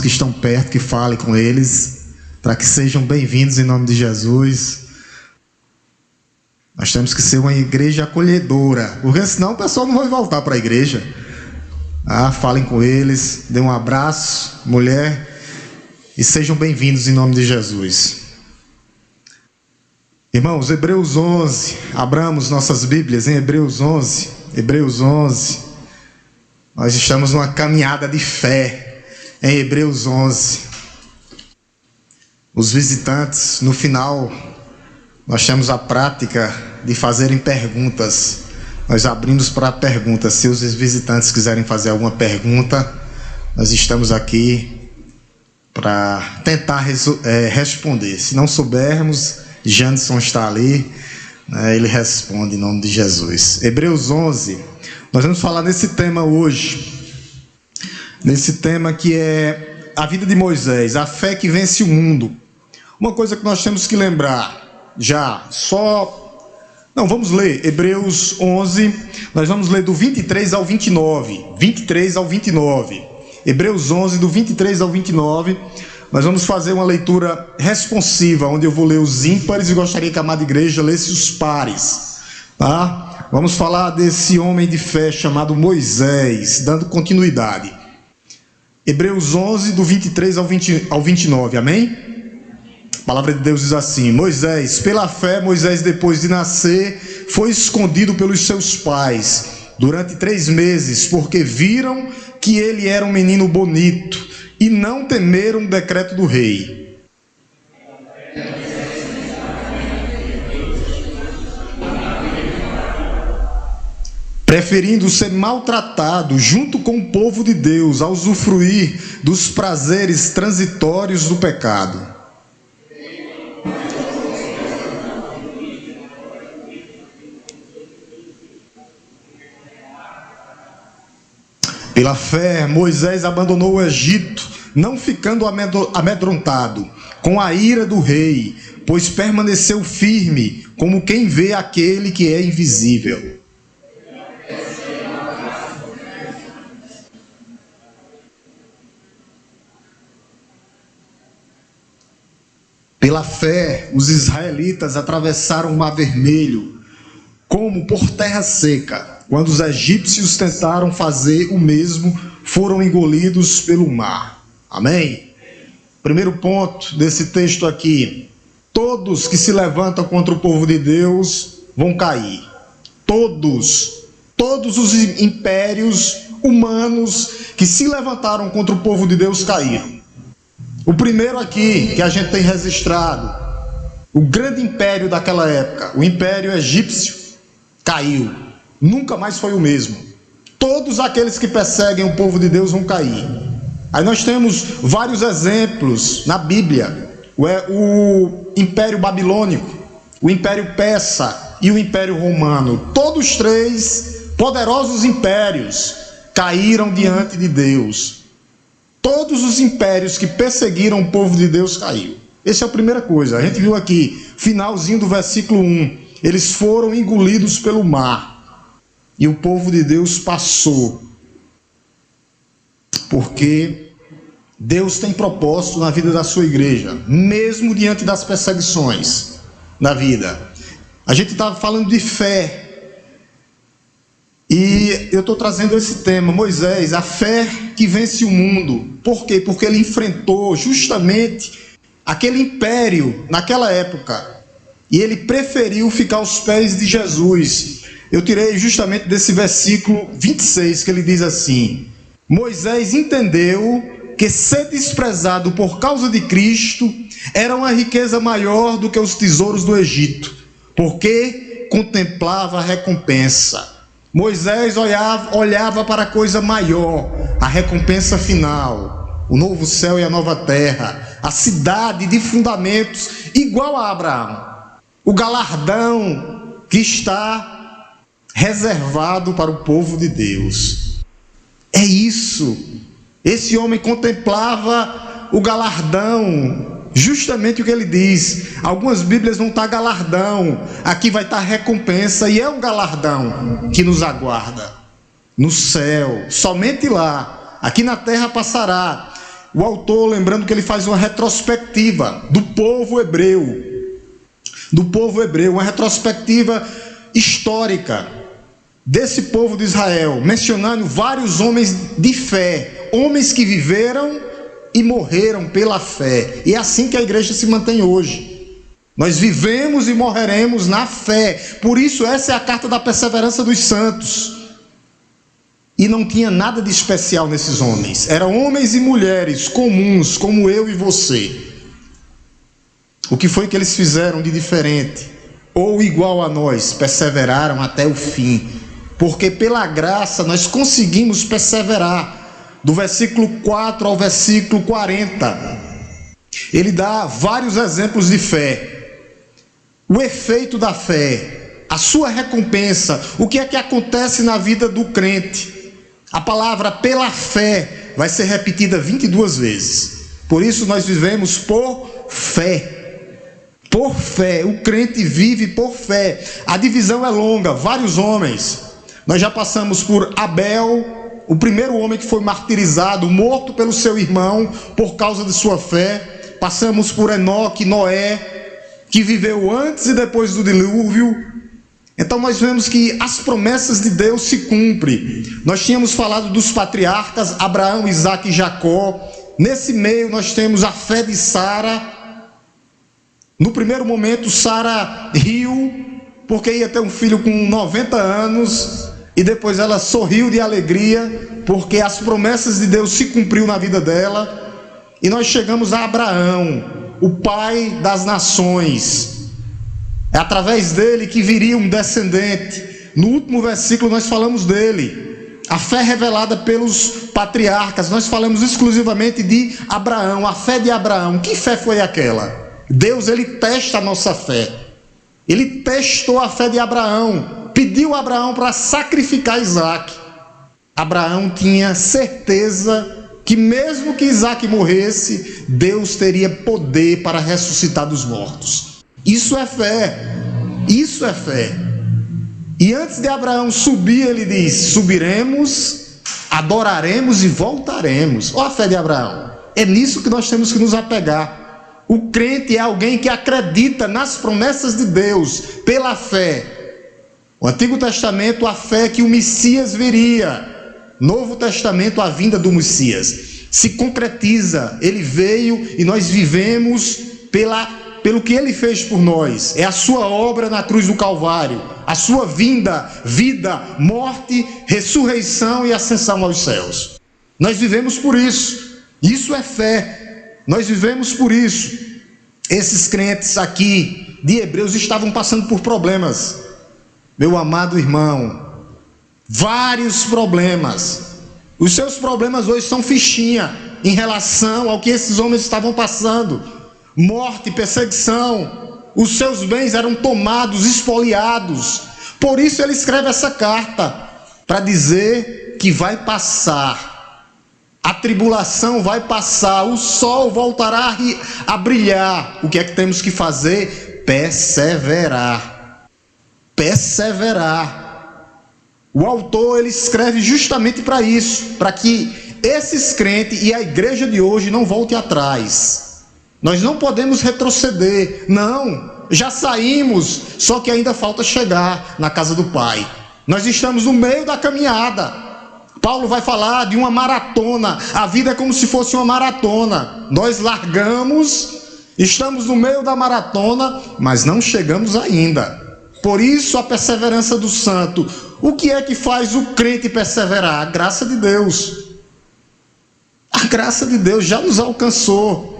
que estão perto, que falem com eles, para que sejam bem-vindos em nome de Jesus. Nós temos que ser uma igreja acolhedora, porque senão o pessoal não vai voltar para a igreja. Falem com eles, dêem um abraço, mulher, e sejam bem-vindos em nome de Jesus. Irmãos, Hebreus 11, abramos nossas Bíblias em Hebreus 11. Hebreus 11, nós estamos numa caminhada de fé em Hebreus 11. Os visitantes, no final, nós temos a prática de fazerem perguntas. Nós abrimos para perguntas. Se os visitantes quiserem fazer alguma pergunta, nós estamos aqui para tentar responder. Se não soubermos, Janderson está ali, ele responde em nome de Jesus. Hebreus 11, nós vamos falar nesse tema hoje. Nesse tema que é a vida de Moisés, a fé que vence o mundo. Uma coisa que nós temos que lembrar, vamos ler Hebreus 11, nós vamos ler do 23 ao 29, 23 ao 29, Hebreus 11, do 23 ao 29, nós vamos fazer uma leitura responsiva, onde eu vou ler os ímpares e gostaria que a amada igreja lesse os pares, tá? Vamos falar desse homem de fé chamado Moisés, dando continuidade. Hebreus 11, do 23 ao 29, amém? A palavra de Deus diz assim: Moisés, pela fé, Moisés, depois de nascer, foi escondido pelos seus pais durante 3 meses, porque viram que ele era um menino bonito e não temeram o decreto do rei. Preferindo ser maltratado junto com o povo de Deus, a usufruir dos prazeres transitórios do pecado. Pela fé, Moisés abandonou o Egito, não ficando amedrontado com a ira do rei, pois permaneceu firme, como quem vê aquele que é invisível. Pela fé, os israelitas atravessaram o Mar Vermelho, como por terra seca. Quando os egípcios tentaram fazer o mesmo, foram engolidos pelo mar. Amém? Primeiro ponto desse texto aqui: todos que se levantam contra o povo de Deus vão cair. Todos os impérios humanos que se levantaram contra o povo de Deus caíram. O primeiro aqui que a gente tem registrado, o grande império daquela época, o Império Egípcio, caiu. Nunca mais foi o mesmo. Todos aqueles que perseguem o povo de Deus vão cair. Aí nós temos vários exemplos na Bíblia. O Império Babilônico, o Império Persa e o Império Romano. Todos 3 poderosos impérios caíram diante de Deus. Todos os impérios que perseguiram o povo de Deus caíram. Essa é a primeira coisa. A gente viu aqui, finalzinho do versículo 1. Eles foram engolidos pelo mar. E o povo de Deus passou. Porque Deus tem propósito na vida da sua igreja, mesmo diante das perseguições na vida. A gente estava falando de fé. E eu estou trazendo esse tema, Moisés, a fé que vence o mundo. Por quê? Porque ele enfrentou justamente aquele império naquela época. E ele preferiu ficar aos pés de Jesus. Eu tirei justamente desse versículo 26, que ele diz assim: Moisés entendeu que ser desprezado por causa de Cristo era uma riqueza maior do que os tesouros do Egito, porque contemplava a recompensa. Moisés olhava para a coisa maior, a recompensa final, o novo céu e a nova terra, a cidade de fundamentos igual a Abraão, o galardão que está reservado para o povo de Deus. É isso. Esse homem contemplava o galardão, justamente o que ele diz. Algumas Bíblias vão estar galardão, aqui vai estar recompensa, e é um galardão que nos aguarda no céu, somente lá. Aqui na terra passará. o autor, lembrando que ele faz uma retrospectiva do povo hebreu, uma retrospectiva histórica desse povo de Israel, mencionando vários homens de fé, homens que viveram e morreram pela fé. E é assim que a igreja se mantém hoje. Nós vivemos e morreremos na fé. Por isso essa é a carta da perseverança dos santos. E não tinha nada de especial nesses homens. Eram homens e mulheres comuns, como eu e você. O que foi que eles fizeram de diferente? Ou igual a nós? Perseveraram até o fim. Porque pela graça nós conseguimos perseverar. Do versículo 4 ao versículo 40. Ele dá vários exemplos de fé. O efeito da fé, a sua recompensa, o que é que acontece na vida do crente. A palavra pela fé vai ser repetida 22 vezes. Por isso nós vivemos por fé. Por fé, o crente vive por fé. A divisão é longa, vários homens. Nós já passamos por Abel, o primeiro homem que foi martirizado, morto pelo seu irmão por causa de sua fé. Passamos por Enoque, Noé, que viveu antes e depois do dilúvio. Então nós vemos que as promessas de Deus se cumprem. Nós tínhamos falado dos patriarcas, Abraão, Isaque e Jacó. Nesse meio nós temos a fé de Sara. No primeiro momento Sara riu, porque ia ter um filho com 90 anos. E depois ela sorriu de alegria, porque as promessas de Deus se cumpriu na vida dela. E nós chegamos a Abraão, o pai das nações. É através dele que viria um descendente. No último versículo nós falamos dele. A fé revelada pelos patriarcas. Nós falamos exclusivamente de Abraão, a fé de Abraão. Que fé foi aquela? Deus, ele testa a nossa fé. Ele testou a fé de Abraão. Pediu a Abraão para sacrificar Isaque. Abraão tinha certeza que mesmo que Isaque morresse, Deus teria poder para ressuscitar dos mortos. Isso é fé. Isso é fé. E antes de Abraão subir, ele diz: subiremos, adoraremos e voltaremos. Olha a fé de Abraão. É nisso que nós temos que nos apegar. O crente é alguém que acredita nas promessas de Deus pela fé. O Antigo Testamento, a fé que o Messias viria. Novo Testamento, a vinda do Messias. Se concretiza. Ele veio e nós vivemos pelo que ele fez por nós. É a sua obra na cruz do Calvário. A sua vinda, vida, morte, ressurreição e ascensão aos céus. Nós vivemos por isso. Isso é fé. Nós vivemos por isso. Esses crentes aqui de Hebreus estavam passando por problemas. Meu amado irmão, vários problemas. Os seus problemas hoje são fichinha em relação ao que esses homens estavam passando. Morte, perseguição. Os seus bens eram tomados, espoliados. Por isso ele escreve essa carta, para dizer que vai passar. A tribulação vai passar, o sol voltará a brilhar. O que é que temos que fazer? Perseverar. Perseverar. O autor, ele escreve justamente para isso, para que esses crentes e a igreja de hoje não voltem atrás. Nós não podemos retroceder, não, já saímos, só que ainda falta chegar na casa do Pai. Nós estamos no meio da caminhada. Paulo vai falar de uma maratona. A vida é como se fosse uma maratona. Nós largamos, estamos no meio da maratona, mas não chegamos ainda. Por isso a perseverança do santo. O que é que faz o crente perseverar? A graça de Deus. A graça de Deus já nos alcançou.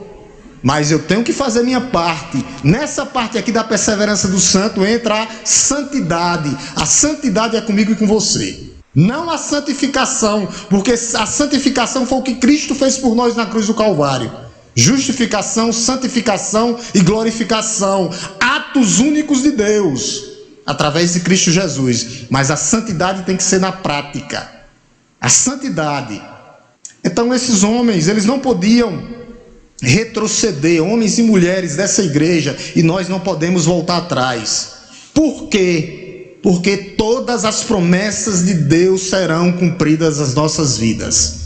Mas eu tenho que fazer minha parte. Nessa parte aqui da perseverança do santo entra a santidade. A santidade é comigo e com você. Não a santificação, porque a santificação foi o que Cristo fez por nós na cruz do Calvário. Justificação, santificação e glorificação. Atos únicos de Deus. Através de Cristo Jesus. Mas a santidade tem que ser na prática. A santidade. Então esses homens, eles não podiam retroceder, homens e mulheres dessa igreja, e nós não podemos voltar atrás. Por quê? Porque todas as promessas de Deus serão cumpridas nas nossas vidas.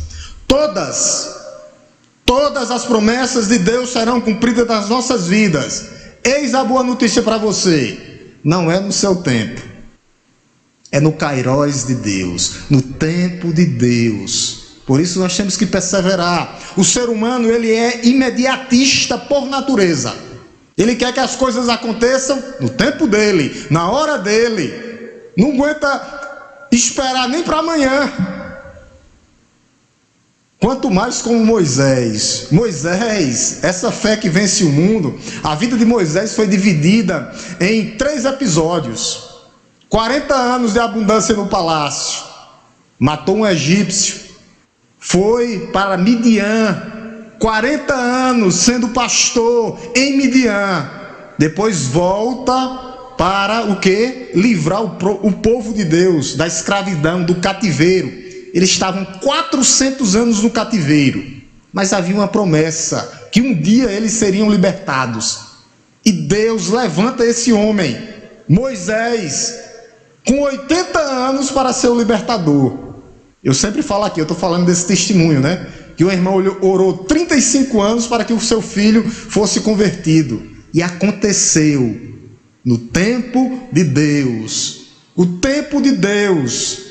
Todas. Todas as promessas de Deus serão cumpridas nas nossas vidas. Eis a boa notícia para você: não é no seu tempo, é no Kairos de Deus, no tempo de Deus. Por isso nós temos que perseverar. O ser humano, ele é imediatista por natureza. Ele quer que as coisas aconteçam no tempo dele, na hora dele. Não aguenta esperar nem para amanhã. Quanto mais como Moisés. Moisés, essa fé que vence o mundo. A vida de Moisés foi dividida em 3 episódios. 40 anos de abundância no palácio. Matou um egípcio. Foi para Midian. 40 anos sendo pastor em Midian. Depois volta para o quê? Livrar o povo de Deus da escravidão, do cativeiro. Eles estavam 400 anos no cativeiro, mas havia uma promessa, que um dia eles seriam libertados. E Deus levanta esse homem, Moisés, com 80 anos para ser o libertador. Eu sempre falo aqui, eu estou falando desse testemunho, né? Que o irmão orou 35 anos para que o seu filho fosse convertido. E aconteceu no tempo de Deus. O tempo de Deus.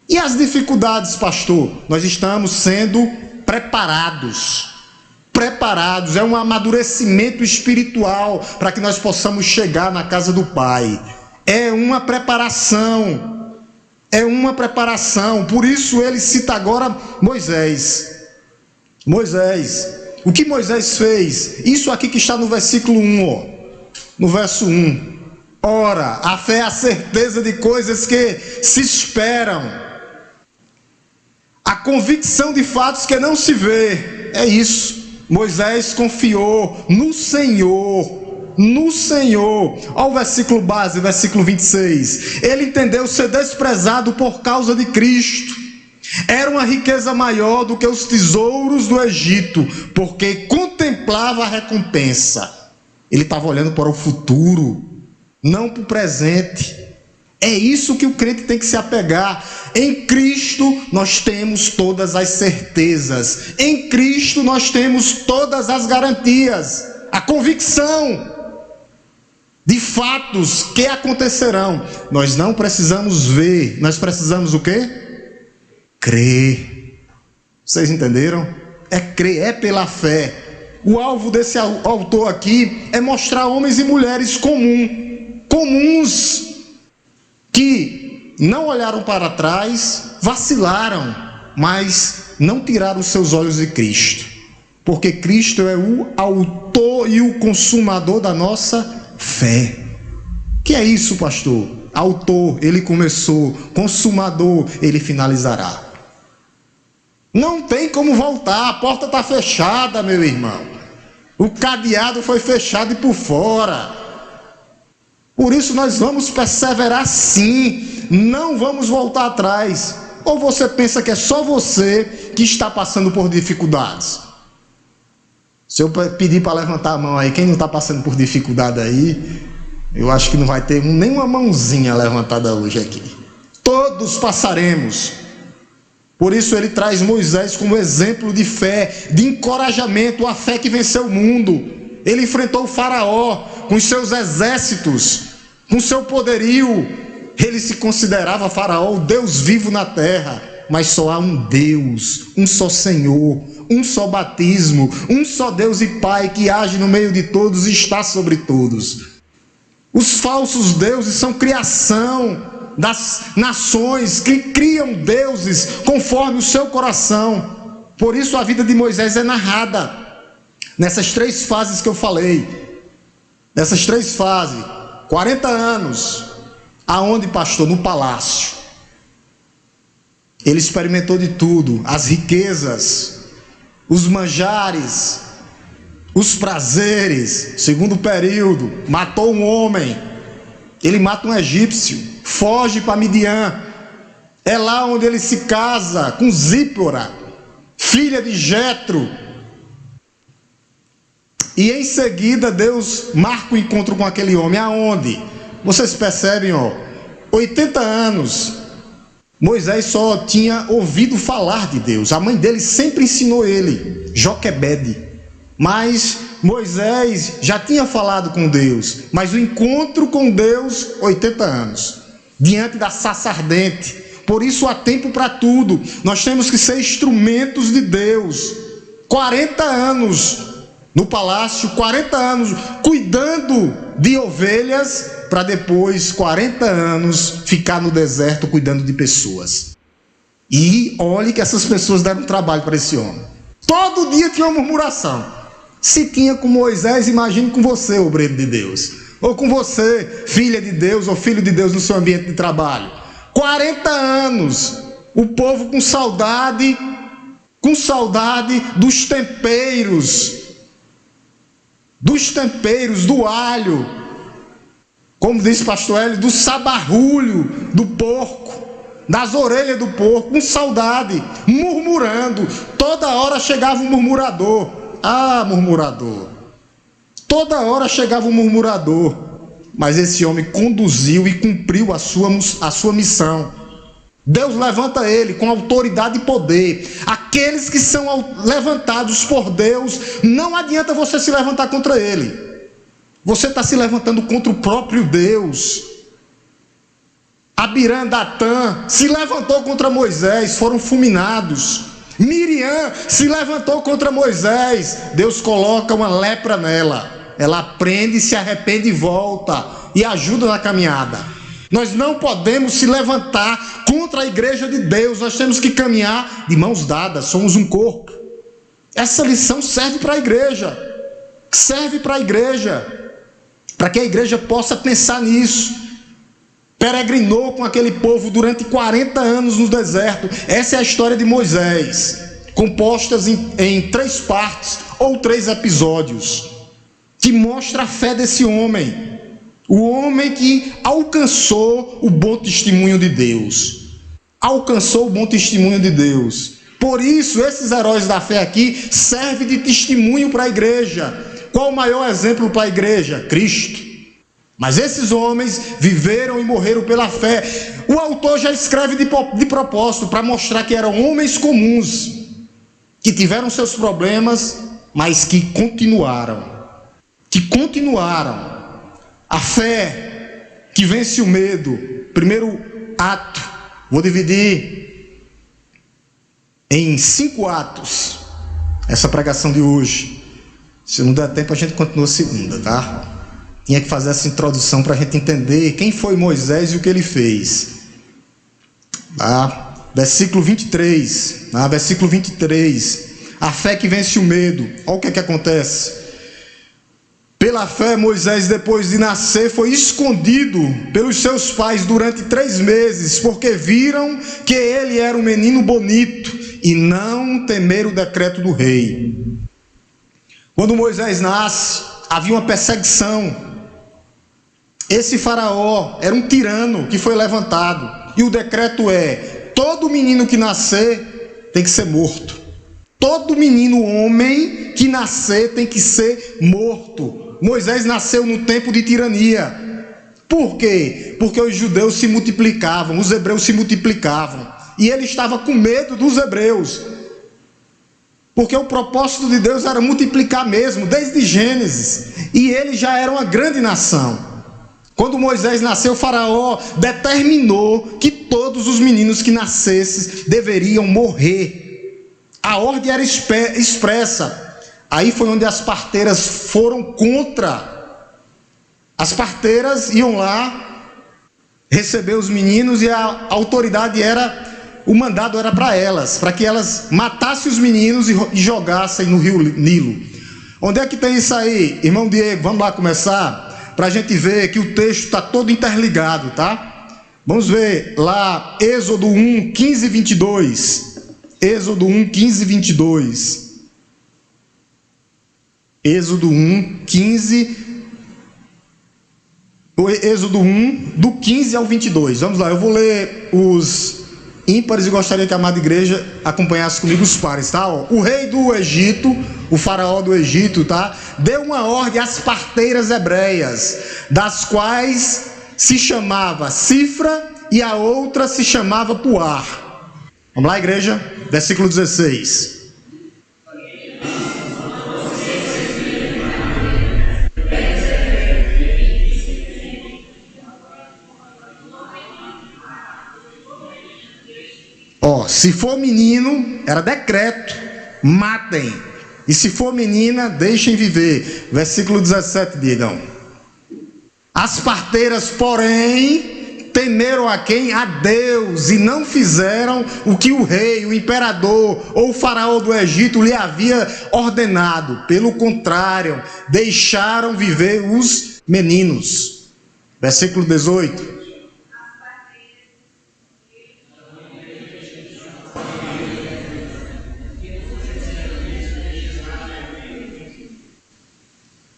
E as dificuldades, pastor? Nós estamos sendo preparados. Preparados. É um amadurecimento espiritual para que nós possamos chegar na casa do Pai. É uma preparação. É uma preparação. Por isso ele cita agora Moisés. Moisés. O que Moisés fez? Isso aqui que está no versículo 1, ó. No verso 1. Ora, a fé é a certeza de coisas que se esperam. A convicção de fatos que não se vê. É isso. Moisés confiou no Senhor. No Senhor. Olha o versículo base, versículo 26. Ele entendeu ser desprezado por causa de Cristo. Era uma riqueza maior do que os tesouros do Egito, porque contemplava a recompensa. Ele estava olhando para o futuro, não para o presente. É isso que o crente tem que se apegar. Em Cristo nós temos todas as certezas. Em Cristo nós temos todas as garantias. A convicção de fatos que acontecerão. Nós não precisamos ver, nós precisamos o quê? Crer. Vocês entenderam? É crer, é pela fé. O alvo desse autor aqui é mostrar homens e mulheres comuns, que não olharam para trás, vacilaram, mas não tiraram seus olhos de Cristo. Porque Cristo é o autor e o consumador da nossa fé. Que é isso, pastor? Autor, ele começou. Consumador, ele finalizará. Não tem como voltar, a porta está fechada, meu irmão. O cadeado foi fechado e por fora. Por isso nós vamos perseverar sim, não vamos voltar atrás. Ou você pensa que é só você que está passando por dificuldades? Se eu pedir para levantar a mão aí, quem não está passando por dificuldade aí, eu acho que não vai ter nenhuma mãozinha levantada hoje aqui. Todos passaremos. Por isso ele traz Moisés como exemplo de fé, de encorajamento, a fé que venceu o mundo. Ele enfrentou o faraó com os seus exércitos, com seu poderio. Ele se considerava faraó, o Deus vivo na terra. Mas só há um Deus, um só Senhor, um só batismo, um só Deus e Pai que age no meio de todos e está sobre todos. Os falsos deuses são criação das nações que criam deuses conforme o seu coração. Por isso a vida de Moisés é narrada nessas 3 fases que eu falei. Nessas 3 fases. 40 anos. Aonde, pastor? No palácio. Ele experimentou de tudo. As riquezas, os manjares, os prazeres. Segundo período, matou um homem. Ele mata um egípcio. Foge para Midian. É lá onde ele se casa com Zípora, filha de Jetro. E em seguida Deus marca o encontro com aquele homem. Aonde? Vocês percebem, ó, 80 anos Moisés só tinha ouvido falar de Deus. A mãe dele sempre ensinou ele, Joquebede. Mas Moisés já tinha falado com Deus. Mas o encontro com Deus, 80 anos, diante da sarça ardente. Por isso há tempo para tudo. Nós temos que ser instrumentos de Deus. 40 anos no palácio, 40 anos cuidando de ovelhas, para depois, 40 anos, ficar no deserto cuidando de pessoas. E olhe que essas pessoas deram trabalho para esse homem. Todo dia tinha uma murmuração. Se tinha com Moisés, imagine com você, obreiro de Deus. Ou com você, filha de Deus ou filho de Deus no seu ambiente de trabalho. 40 anos, o povo com saudade dos temperos, do alho, como disse o pastor Hélio, do sabarrulho do porco, das orelhas do porco, com saudade, murmurando. Toda hora chegava um murmurador. Ah, murmurador. Toda hora chegava um murmurador. Mas esse homem conduziu e cumpriu a sua missão. Deus levanta ele com autoridade e poder. Aqueles que são levantados por Deus, não adianta você se levantar contra ele. Você está se levantando contra o próprio Deus. Abirã, Datã se levantou contra Moisés, foram fulminados. Miriam se levantou contra Moisés, Deus coloca uma lepra nela. Ela aprende, se arrepende e volta, e ajuda na caminhada. Nós não podemos se levantar contra a igreja de Deus, nós temos que caminhar de mãos dadas, somos um corpo. Essa lição serve para a igreja, para que a igreja possa pensar nisso. Peregrinou com aquele povo durante 40 anos no deserto. Essa é a história de Moisés, compostas em 3 partes ou 3 episódios, que mostra a fé desse homem, o homem que alcançou o bom testemunho de Deus. Por isso, esses heróis da fé aqui servem de testemunho para a igreja. Qual o maior exemplo para a igreja? Cristo. Mas esses homens viveram e morreram pela fé. O autor já escreve de propósito, para mostrar que eram homens comuns, que tiveram seus problemas, mas que continuaram. A fé que vence o medo. Primeiro ato, vou dividir em 5 atos essa pregação de hoje. Se não der tempo, a gente continua a segunda, tá? Tinha que fazer essa introdução para a gente entender quem foi Moisés e o que ele fez. Versículo 23. A fé que vence o medo. Olha o que acontece. Pela fé, Moisés, depois de nascer, foi escondido pelos seus pais durante 3 meses, porque viram que ele era um menino bonito e não temeram o decreto do rei. Quando Moisés nasce, havia uma perseguição. Esse faraó era um tirano que foi levantado. E o decreto é: todo menino que nascer tem que ser morto. Todo menino homem que nascer tem que ser morto. Moisés nasceu no tempo de tirania. Por quê? Porque os judeus se multiplicavam, os hebreus se multiplicavam. E ele estava com medo dos hebreus. Porque o propósito de Deus era multiplicar mesmo, desde Gênesis. E ele já era uma grande nação. Quando Moisés nasceu, o faraó determinou que todos os meninos que nascessem deveriam morrer. A ordem era expressa. Aí foi onde as parteiras foram contra. As parteiras iam lá receber os meninos e a autoridade era... O mandado era para elas, para que elas matassem os meninos e jogassem no rio Nilo. Onde é que tem isso aí? Irmão Diego, vamos lá começar, para a gente ver que o texto está todo interligado, tá? Vamos ver lá, Êxodo 1, 15 e 22. Êxodo 1, 15 e 22. Êxodo 1, 15. Êxodo 1, do 15 ao 22. Vamos lá, eu vou ler os ímpares e gostaria que a amada igreja acompanhasse comigo os pares, tá? O rei do Egito, o faraó do Egito, tá? Deu uma ordem às parteiras hebreias, das quais se chamava Cifra e a outra se chamava Puar. Vamos lá, igreja? Versículo 16. Se for menino, era decreto, matem. E se for menina, deixem viver. Versículo 17, digam. As parteiras, porém, temeram a quem? A Deus, e não fizeram o que o rei, o imperador ou o faraó do Egito lhe havia ordenado. Pelo contrário, deixaram viver os meninos. Versículo 18.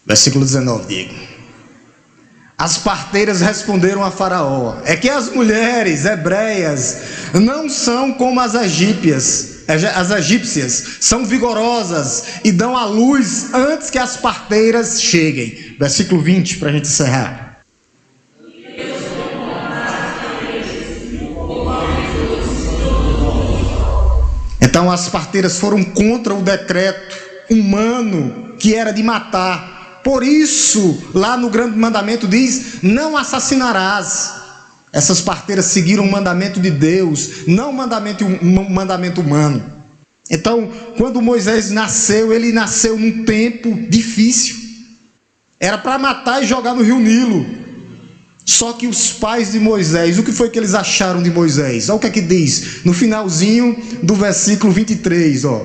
Versículo 19, digo. As parteiras responderam a Faraó: é que as mulheres hebreias não são como as egípcias. As egípcias são vigorosas e dão à luz antes que as parteiras cheguem. Versículo 20, para a gente encerrar. Então as parteiras foram contra o decreto humano que era de matar. Por isso, lá no grande mandamento diz: não assassinarás. Essas parteiras seguiram o mandamento de Deus, não o mandamento humano. Então, quando Moisés nasceu, ele nasceu num tempo difícil. Era para matar e jogar no rio Nilo. Só que os pais de Moisés, o que foi que eles acharam de Moisés? Olha o que é que diz no finalzinho do versículo 23, ó.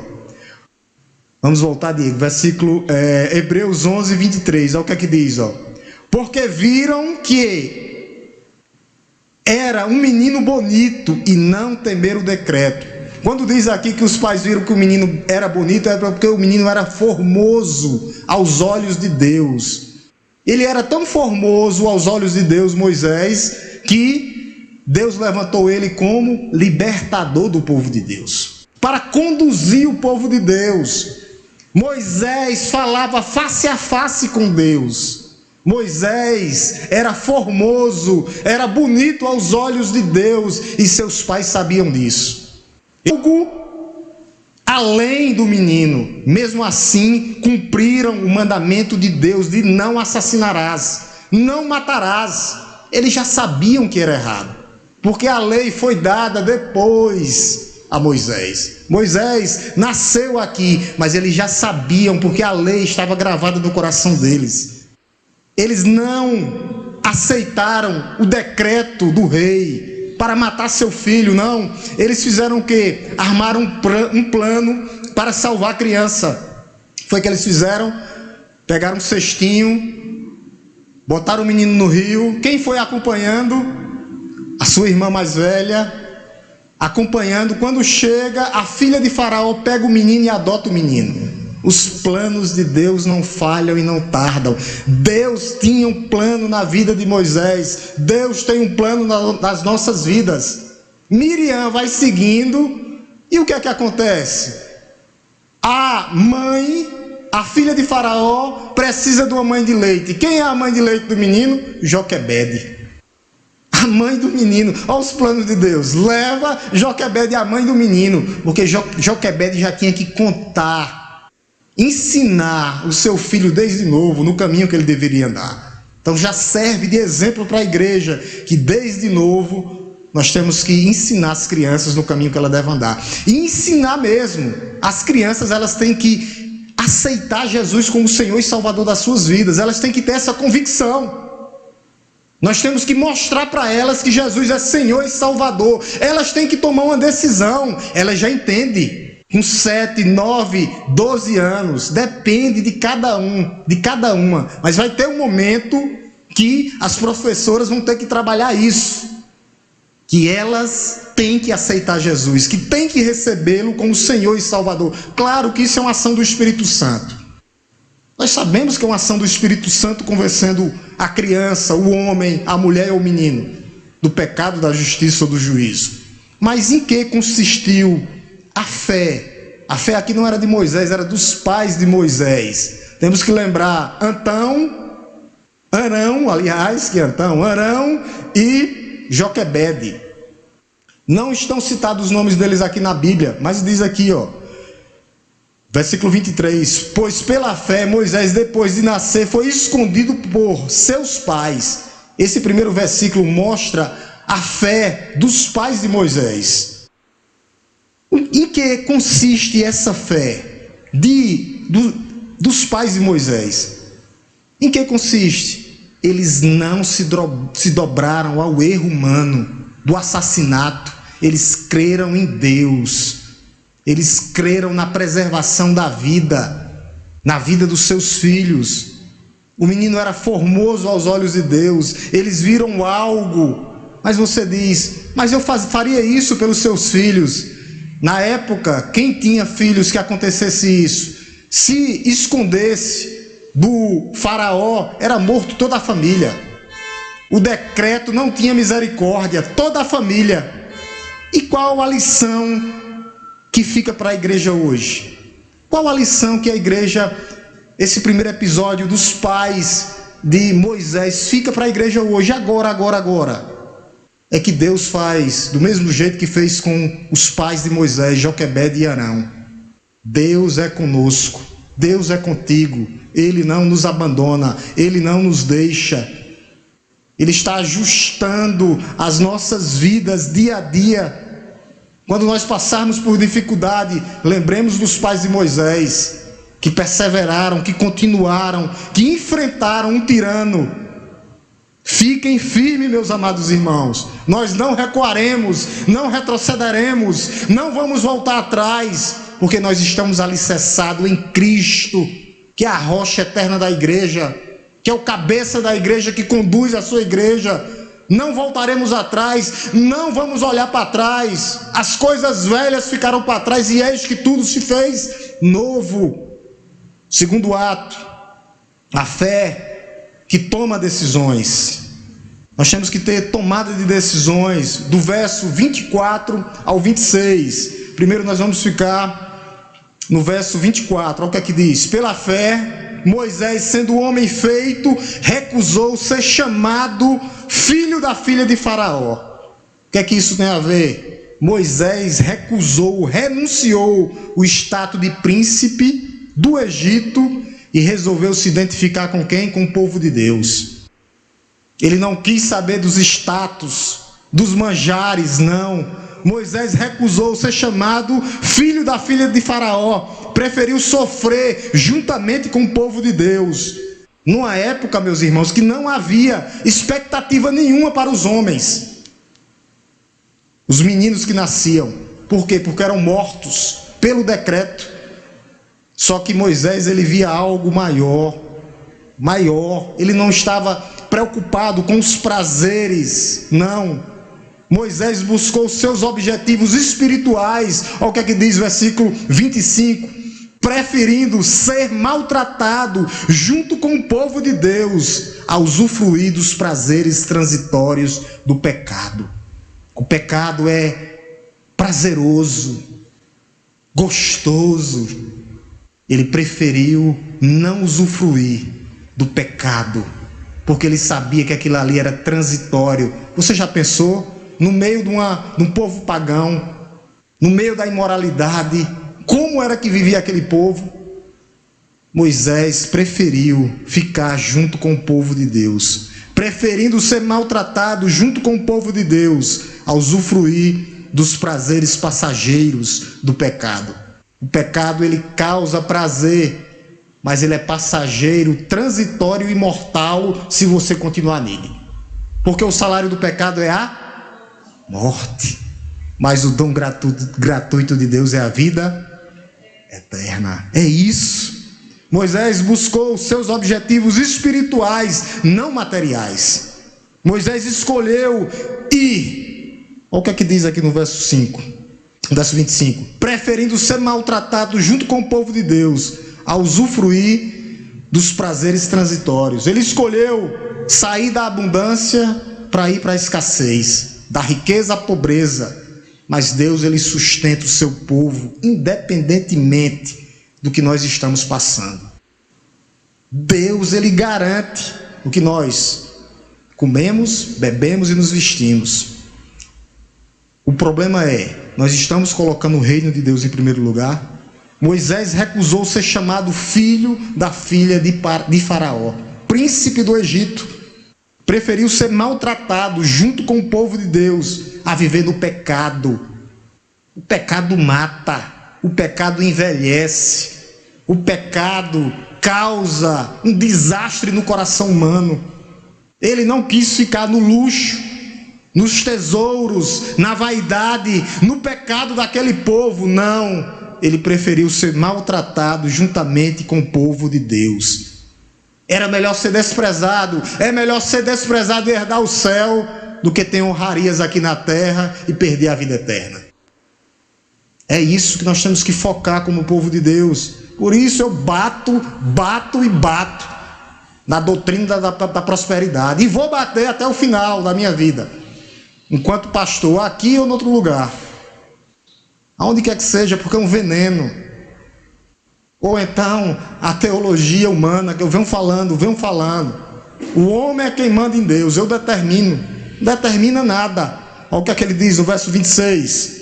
Vamos voltar, Diego, versículo Hebreus 11, 23, olha o que é que diz, ó. Porque viram que era um menino bonito e não temeram o decreto. Quando diz aqui que os pais viram que o menino era bonito, é porque o menino era formoso aos olhos de Deus. Ele era tão formoso aos olhos de Deus, Moisés, que Deus levantou ele como libertador do povo de Deus, para conduzir o povo de Deus. Moisés falava face a face com Deus. Moisés era formoso, era bonito aos olhos de Deus, e seus pais sabiam disso. Algo além do menino, mesmo assim, cumpriram o mandamento de Deus de não assassinarás, não matarás. Eles já sabiam que era errado, porque a lei foi dada depois a Moisés. Moisés nasceu aqui, mas eles já sabiam, porque a lei estava gravada no coração deles. Eles não aceitaram o decreto do rei para matar seu filho, não. Eles fizeram o quê? Armaram um plano para salvar a criança. Foi o que eles fizeram? Pegaram um cestinho, botaram o menino no rio. Quem foi acompanhando? A sua irmã mais velha, acompanhando. Quando chega, a filha de Faraó pega o menino e adota o menino. Os planos de Deus não falham e não tardam. Deus tinha um plano na vida de Moisés. Deus tem um plano nas nossas vidas. Miriam vai seguindo, e o que é que acontece? A mãe, a filha de Faraó, precisa de uma mãe de leite. Quem é a mãe de leite do menino? Joquebede. A mãe do menino. Olha os planos de Deus. Leva Joquebede, a mãe do menino, porque Joquebede já tinha que contar, ensinar o seu filho desde novo no caminho que ele deveria andar. Então já serve de exemplo para a igreja, que desde novo nós temos que ensinar as crianças no caminho que ela deve andar. E ensinar mesmo. As crianças, elas têm que aceitar Jesus como Senhor e Salvador das suas vidas. Elas têm que ter essa convicção. Nós temos que mostrar para elas que Jesus é Senhor e Salvador. Elas têm que tomar uma decisão. Elas já entendem. Com 7, 9, 12 anos. Depende de cada um, de cada uma. Mas vai ter um momento que as professoras vão ter que trabalhar isso. Que elas têm que aceitar Jesus. Que têm que recebê-lo como Senhor e Salvador. Claro que isso é uma ação do Espírito Santo. Nós sabemos que é uma ação do Espírito Santo convencendo a criança, o homem, a mulher ou o menino do pecado, da justiça ou do juízo. Mas em que consistiu a fé? A fé aqui não era de Moisés, era dos pais de Moisés. Temos que lembrar Arão e Joquebede. Não estão citados os nomes deles aqui na Bíblia, mas diz aqui, versículo 23, pois pela fé Moisés, depois de nascer, foi escondido por seus pais. Esse primeiro versículo mostra a fé dos pais de Moisés. Em que consiste essa fé dos pais de Moisés? Em que consiste? Eles não se dobraram ao erro humano do assassinato. Eles creram em Deus. Eles creram na preservação da vida, na vida dos seus filhos. O menino era formoso aos olhos de Deus. Eles viram algo. Mas você diz, mas eu faria isso pelos seus filhos. Na época, quem tinha filhos que acontecesse isso, se escondesse do faraó, era morto toda a família. O decreto não tinha misericórdia, toda a família. E qual a lição que fica para a igreja hoje? Qual a lição que a igreja, esse primeiro episódio dos pais de Moisés, fica para a igreja hoje, agora? É que Deus faz do mesmo jeito que fez com os pais de Moisés, Joquebede e Arão. Deus é conosco, Deus é contigo, Ele não nos abandona, Ele não nos deixa. Ele está ajustando as nossas vidas dia a dia. Quando nós passarmos por dificuldade, lembremos dos pais de Moisés, que perseveraram, que continuaram, que enfrentaram um tirano. Fiquem firmes, meus amados irmãos. Nós não recuaremos, não retrocederemos, não vamos voltar atrás, porque nós estamos alicerçados em Cristo, que é a rocha eterna da igreja, que é o cabeça da igreja, que conduz a sua igreja. Não voltaremos atrás, não vamos olhar para trás. As coisas velhas ficaram para trás e eis que tudo se fez novo. Segundo ato, a fé que toma decisões. Nós temos que ter tomada de decisões do verso 24 ao 26. Primeiro nós vamos ficar no verso 24. Olha o que é que diz. Pela fé, Moisés, sendo homem feito, recusou ser chamado filho da filha de Faraó. O que é que isso tem a ver? Moisés renunciou o status de príncipe do Egito e resolveu se identificar com quem? Com o povo de Deus. Ele não quis saber dos status, dos manjares, não. Moisés recusou ser chamado filho da filha de Faraó. Preferiu sofrer juntamente com o povo de Deus. Numa época, meus irmãos, que não havia expectativa nenhuma para os homens. Os meninos que nasciam. Por quê? Porque eram mortos pelo decreto. Só que Moisés, ele via algo maior. Ele não estava preocupado com os prazeres, não. Moisés buscou seus objetivos espirituais. Olha o que é que diz o versículo 25. Preferindo ser maltratado junto com o povo de Deus a usufruir dos prazeres transitórios do pecado. O pecado é prazeroso, gostoso. Ele preferiu não usufruir do pecado, porque ele sabia que aquilo ali era transitório. Você já pensou? No meio de um povo pagão, no meio da imoralidade, como era que vivia aquele povo? Moisés preferiu ficar junto com o povo de Deus, preferindo ser maltratado junto com o povo de Deus, a usufruir dos prazeres passageiros do pecado. O pecado, ele causa prazer, mas ele é passageiro, transitório e mortal se você continuar nele. Porque o salário do pecado é a morte, mas o dom gratuito de Deus é a vida eterna. É isso. Moisés buscou seus objetivos espirituais, não materiais. Moisés escolheu ir. Olha o que é que diz aqui no verso 5, verso 25. Preferindo ser maltratado junto com o povo de Deus, a usufruir dos prazeres transitórios. Ele escolheu sair da abundância para ir para a escassez, da riqueza à pobreza. Mas Deus, ele sustenta o seu povo, independentemente do que nós estamos passando. Deus, ele garante o que nós comemos, bebemos e nos vestimos. O problema é, nós estamos colocando o reino de Deus em primeiro lugar. Moisés recusou ser chamado filho da filha de Faraó, príncipe do Egito. Preferiu ser maltratado junto com o povo de Deus a viver no pecado. O pecado mata, o pecado envelhece, o pecado causa um desastre no coração humano. Ele não quis ficar no luxo, nos tesouros, na vaidade, no pecado daquele povo, não. Ele preferiu ser maltratado juntamente com o povo de Deus. Era melhor ser desprezado, é melhor ser desprezado e herdar o céu, do que ter honrarias aqui na terra e perder a vida eterna. É isso que nós temos que focar como povo de Deus. Por isso eu bato na doutrina da prosperidade. E vou bater até o final da minha vida, enquanto pastor, aqui ou em outro lugar. Aonde quer que seja, porque é um veneno. Ou então a teologia humana que eu venho falando. O homem é quem manda em Deus, eu determino. Não determina nada. Olha o que é que ele diz no verso 26.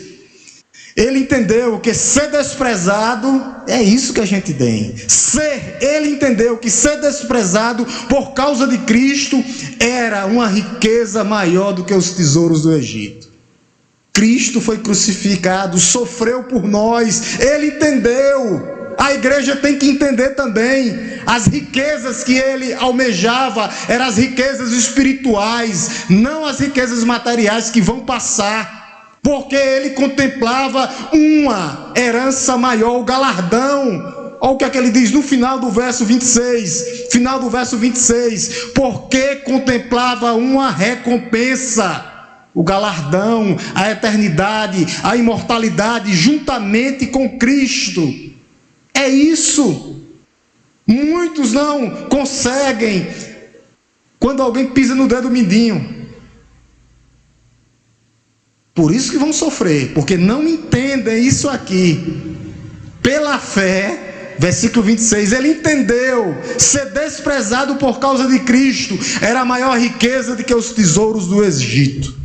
Ele entendeu que ser desprezado é isso que a gente tem. Ele entendeu que ser desprezado por causa de Cristo era uma riqueza maior do que os tesouros do Egito. Cristo foi crucificado, sofreu por nós, ele entendeu. A igreja tem que entender também. As riquezas que ele almejava eram as riquezas espirituais, não as riquezas materiais que vão passar. Porque ele contemplava uma herança maior, o galardão. Olha o que é que ele diz no final do verso 26. Final do verso 26. Porque contemplava uma recompensa. O galardão, a eternidade, a imortalidade, juntamente com Cristo. É isso. Muitos não conseguem. Quando alguém pisa no dedo mindinho. Por isso que vão sofrer, porque não entendem isso aqui. Pela fé, versículo 26, ele entendeu, ser desprezado por causa de Cristo era a maior riqueza do que os tesouros do Egito.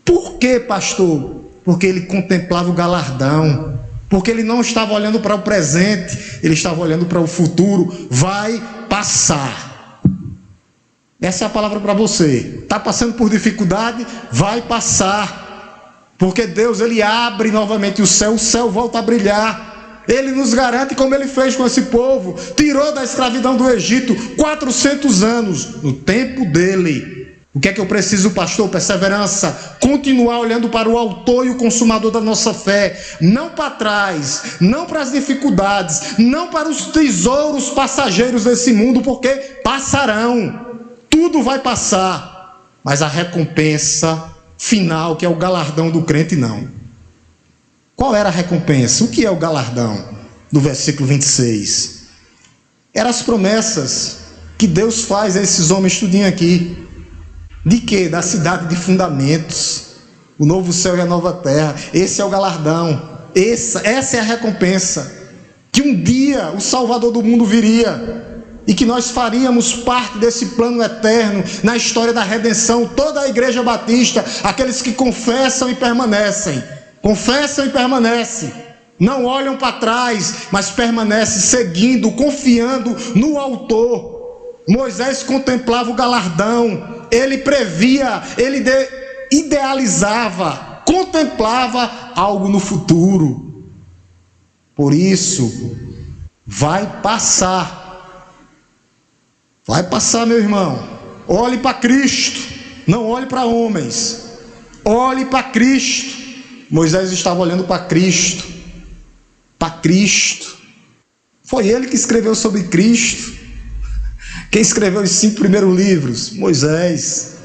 Por quê, pastor? Porque ele contemplava o galardão, porque ele não estava olhando para o presente, ele estava olhando para o futuro. Vai passar. Essa é a palavra para você. Está passando por dificuldade? Vai passar. Porque Deus, ele abre novamente o céu volta a brilhar. Ele nos garante, como ele fez com esse povo, tirou da escravidão do Egito 400 anos, no tempo dele. O que é que eu preciso, pastor? Perseverança, continuar olhando para o autor e o consumador da nossa fé, não para trás, não para as dificuldades, não para os tesouros passageiros desse mundo, porque passarão, tudo vai passar, mas a recompensa final, que é o galardão do crente, não. Qual era a recompensa? O que é o galardão? Do versículo 26. Eram as promessas que Deus faz a esses homens tudinho aqui. De quê? Da cidade de fundamentos, o novo céu e a nova terra. Esse é o galardão, essa é a recompensa, que um dia o Salvador do mundo viria, e que nós faríamos parte desse plano eterno, na história da redenção. Toda a igreja batista, aqueles que confessam e permanecem, não olham para trás, mas permanecem seguindo, confiando no autor. Moisés contemplava o galardão, ele previa, ele idealizava, contemplava algo no futuro. Por isso, vai passar, meu irmão. Olhe para Cristo, não olhe para homens, olhe para Cristo. Moisés estava olhando para Cristo, foi ele que escreveu sobre Cristo. Quem escreveu os 5 primeiros livros? Moisés.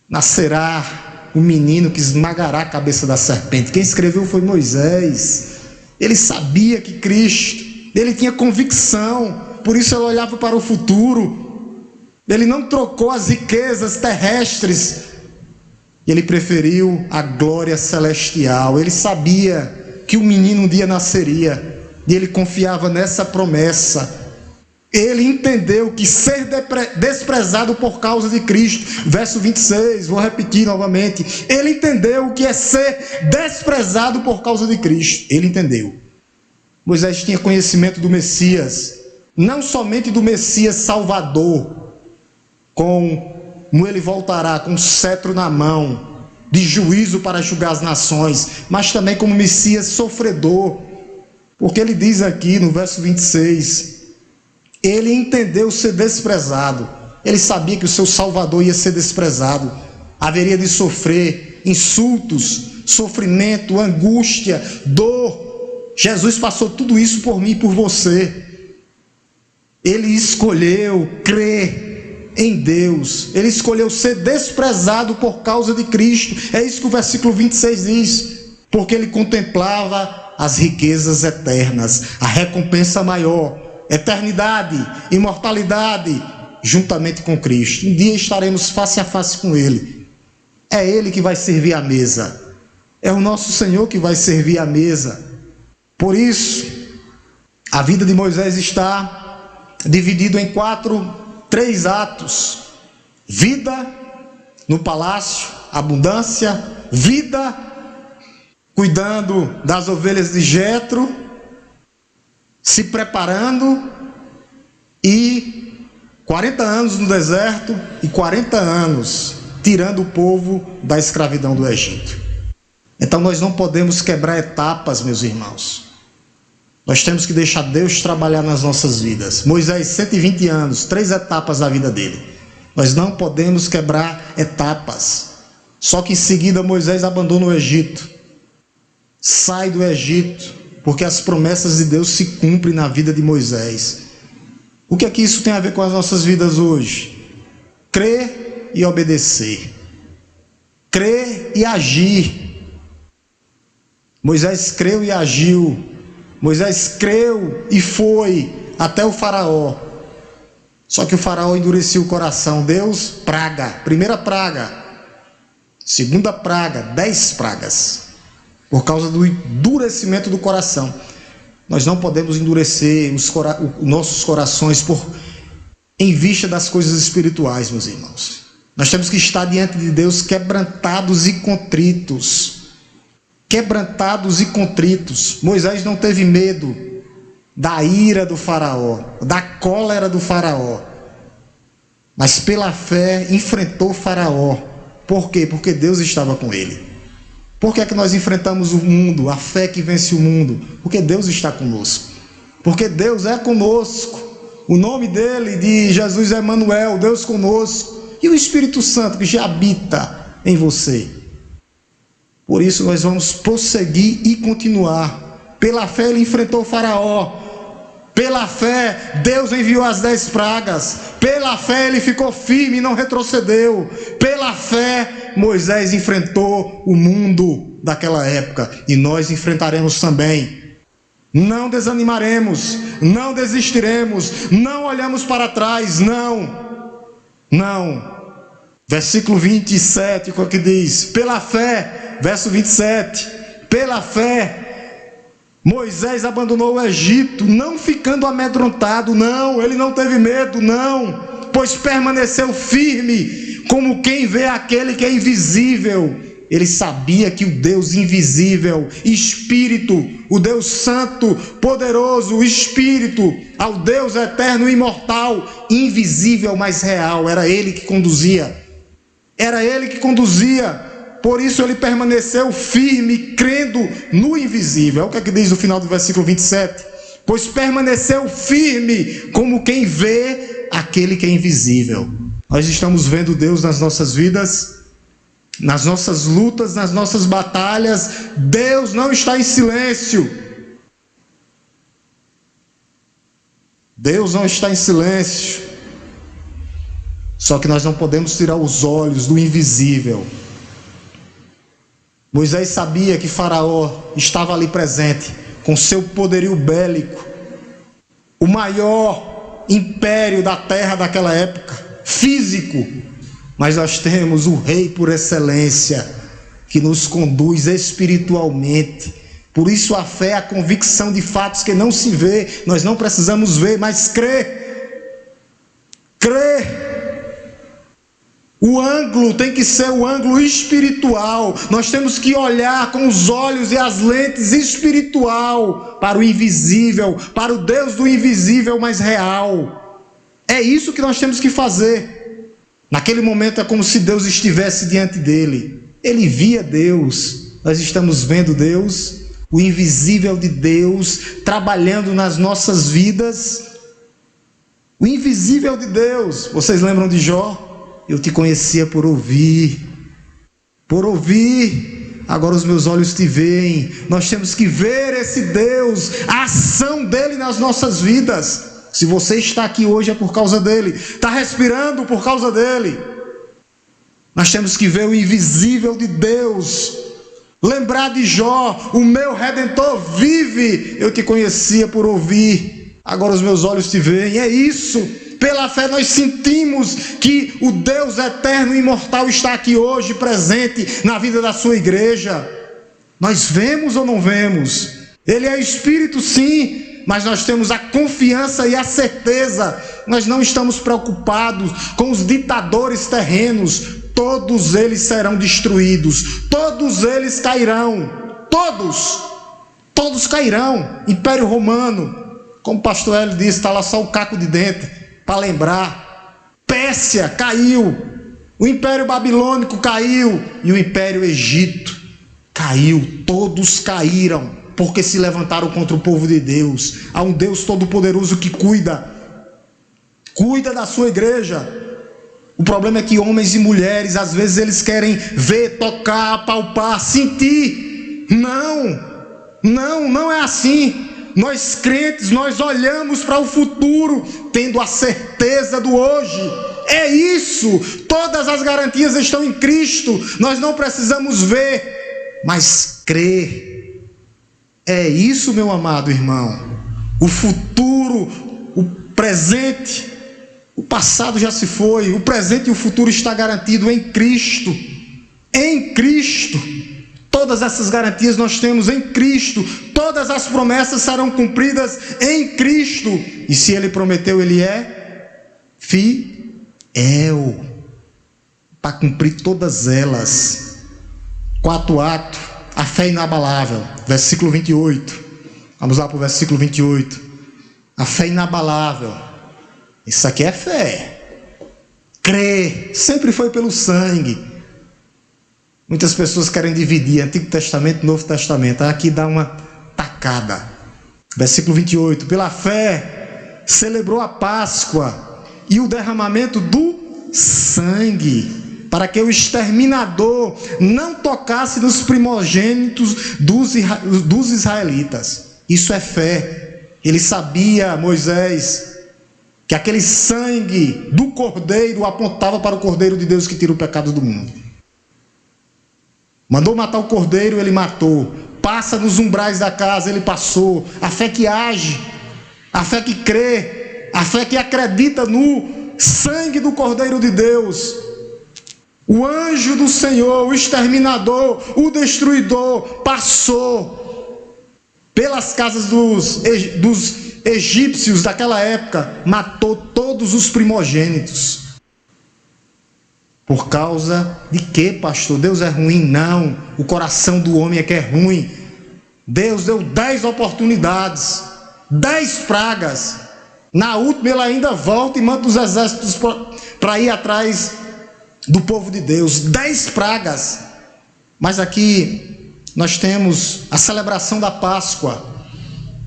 Nascerá um menino que esmagará a cabeça da serpente. Quem escreveu foi Moisés. Ele sabia que Cristo, ele tinha convicção, por isso ele olhava para o futuro. Ele não trocou as riquezas terrestres, ele preferiu a glória celestial. Ele sabia que o menino um dia nasceria, e ele confiava nessa promessa. Ele entendeu que ser desprezado por causa de Cristo, verso 26, vou repetir novamente, ele entendeu o que é ser desprezado por causa de Cristo, ele entendeu. Moisés tinha conhecimento do Messias, não somente do Messias Salvador, como ele voltará com um cetro na mão, de juízo para julgar as nações, mas também como Messias sofredor, porque ele diz aqui no verso 26, ele entendeu ser desprezado, ele sabia que o seu Salvador ia ser desprezado, haveria de sofrer insultos, sofrimento, angústia, dor. Jesus passou tudo isso por mim e por você. Ele escolheu crer em Deus, ele escolheu ser desprezado por causa de Cristo. É isso que o versículo 26 diz, porque ele contemplava as riquezas eternas, a recompensa maior, eternidade, imortalidade, juntamente com Cristo. Um dia estaremos face a face com Ele. É Ele que vai servir a mesa, é o nosso Senhor que vai servir a mesa. Por isso, a vida de Moisés está dividida em três atos: vida no palácio, abundância; vida cuidando das ovelhas de Jetro, se preparando, e 40 anos no deserto e 40 anos tirando o povo da escravidão do Egito. Então nós não podemos quebrar etapas, meus irmãos. Nós temos que deixar Deus trabalhar nas nossas vidas. Moisés, 120 anos, 3 etapas da vida dele. Nós não podemos quebrar etapas. Só que em seguida Moisés abandona o Egito, sai do Egito, porque as promessas de Deus se cumprem na vida de Moisés. O que é que isso tem a ver com as nossas vidas hoje? Crer e obedecer. Crer e agir. Moisés creu e agiu. Moisés creu e foi até o faraó. Só que o faraó endureceu o coração. Deus, praga. Primeira praga. Segunda praga, 10 pragas. Por causa do endurecimento do coração. Nós não podemos endurecer os nossos corações em vista das coisas espirituais, meus irmãos. Nós temos que estar diante de Deus quebrantados e contritos. Quebrantados e contritos. Moisés não teve medo da ira do faraó, da cólera do faraó, mas pela fé enfrentou o faraó. Por quê? Porque Deus estava com ele. Por que é que nós enfrentamos o mundo, a fé que vence o mundo? Porque Deus está conosco. Porque Deus é conosco. O nome dele, de Jesus, é Emanuel, Deus conosco. E o Espírito Santo que já habita em você. Por isso nós vamos prosseguir e continuar. Pela fé ele enfrentou o faraó. Pela fé Deus enviou as 10 pragas. Pela fé ele ficou firme e não retrocedeu. Pela fé Moisés enfrentou o mundo daquela época. E nós enfrentaremos também. Não desanimaremos, não desistiremos, não olhamos para trás, não. Versículo 27, o que diz? Pela fé, verso 27, pela fé, Moisés abandonou o Egito, não ficando amedrontado, não, ele não teve medo, não, pois permaneceu firme, como quem vê aquele que é invisível. Ele sabia que o Deus invisível, Espírito, o Deus Santo, Poderoso, o Espírito, ao Deus eterno e imortal, invisível, mas real, era Ele que conduzia. Era Ele que conduzia. Por isso ele permaneceu firme, crendo no invisível. Olha o que diz no final do versículo 27. Pois permaneceu firme, como quem vê aquele que é invisível. Nós estamos vendo Deus nas nossas vidas, nas nossas lutas, nas nossas batalhas. Deus não está em silêncio. Deus não está em silêncio. Só que nós não podemos tirar os olhos do invisível. Moisés sabia que Faraó estava ali presente, com seu poderio bélico, o maior império da terra daquela época, físico. Mas nós temos o Rei por excelência, que nos conduz espiritualmente. Por isso a fé é a convicção de fatos que não se vê. Nós não precisamos ver, mas crer. Crer. O ângulo tem que ser o ângulo espiritual. Nós temos que olhar com os olhos e as lentes espiritual para o invisível, para o Deus do invisível, mas real. É isso que nós temos que fazer. Naquele momento é como se Deus estivesse diante dele. Ele via Deus. Nós estamos vendo Deus, o invisível de Deus, trabalhando nas nossas vidas. O invisível de Deus. Vocês lembram de Jó? Eu te conhecia por ouvir, agora os meus olhos te veem. Nós temos que ver esse Deus, a ação dele nas nossas vidas. Se você está aqui hoje é por causa dele, está respirando por causa dele. Nós temos que ver o invisível de Deus, lembrar de Jó: o meu Redentor vive, eu te conhecia por ouvir, agora os meus olhos te veem. É isso. Pela fé nós sentimos que o Deus eterno e imortal está aqui hoje, presente na vida da sua igreja. Nós vemos ou não vemos? Ele é Espírito, sim, mas nós temos a confiança e a certeza. Nós não estamos preocupados com os ditadores terrenos. Todos eles serão destruídos, todos eles cairão, todos cairão. Império Romano, como o pastor Hélio disse, está lá só o caco de dente para lembrar. Pérsia caiu, o Império Babilônico caiu e o Império Egito caiu. Todos caíram porque se levantaram contra o povo de Deus. Há um Deus todo-poderoso que cuida da sua igreja. O problema é que homens e mulheres, às vezes eles querem ver, tocar, palpar, sentir. Não é assim. Nós crentes, nós olhamos para o futuro, tendo a certeza do hoje. É isso. Todas as garantias estão em Cristo. Nós não precisamos ver, mas crer. É isso, meu amado irmão. O futuro, o presente, o passado já se foi. O presente e o futuro está garantido em Cristo. Em Cristo. Todas essas garantias nós temos em Cristo. Todas as promessas serão cumpridas em Cristo. E se Ele prometeu, Ele é fiel para cumprir todas elas. Quarto ato, a fé inabalável. Versículo 28. Vamos lá para o versículo 28. A fé inabalável. Isso aqui é fé. Crer. Sempre foi pelo sangue. Muitas pessoas querem dividir Antigo Testamento e Novo Testamento. Aqui dá uma tacada. Versículo 28. Pela fé, celebrou a Páscoa e o derramamento do sangue, para que o exterminador não tocasse nos primogênitos dos israelitas. Isso é fé. Ele sabia, Moisés, que aquele sangue do cordeiro apontava para o cordeiro de Deus que tira o pecado do mundo. Mandou matar o cordeiro, ele matou. Passa nos umbrais da casa, ele passou. A fé que age, a fé que crê, a fé que acredita no sangue do Cordeiro de Deus. O anjo do Senhor, o exterminador, o destruidor, passou pelas casas dos egípcios daquela época, matou todos os primogênitos. Por causa de quê, pastor? Deus é ruim? Não. O coração do homem é que é ruim. Deus deu 10 oportunidades, 10 pragas. Na última ele ainda volta e manda os exércitos para ir atrás do povo de Deus. 10 pragas. Mas aqui nós temos a celebração da Páscoa.